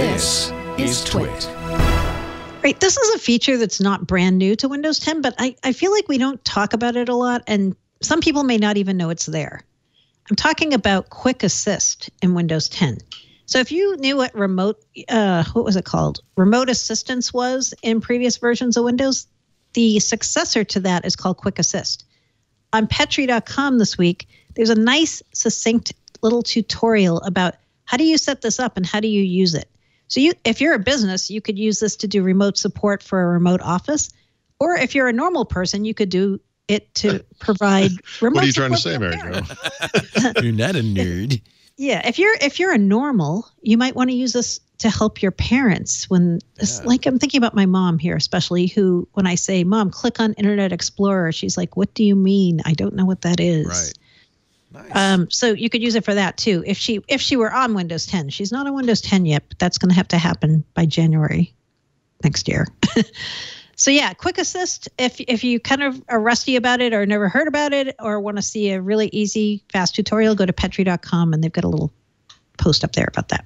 This is TWiT. Right, this is a feature that's not brand new to Windows 10, but I feel like we don't talk about it a lot, and some people may not even know it's there. I'm talking about Quick Assist in Windows 10. So if you knew what remote assistance was in previous versions of Windows, the successor to that is called Quick Assist. On Petri.com this week, there's a nice, succinct little tutorial about how do you set this up and how do you use it. So if you're a business, you could use this to do remote support for a remote office. Or if you're a normal person, you could do it to provide remote support. What are you trying to say, Mary Jo? You're not a nerd. Yeah, if you're a normal, you might want to use this to help your parents like I'm thinking about my mom here, especially, who, when I say, Mom, click on Internet Explorer, she's like, what do you mean? I don't know what that is. Right. Nice. So you could use it for that too. If she were on Windows 10, she's not on Windows 10 yet, but that's going to have to happen by January next year. So yeah, Quick Assist, if you kind of are rusty about it or never heard about it or want to see a really easy, fast tutorial, go to Petri.com and they've got a little post up there about that.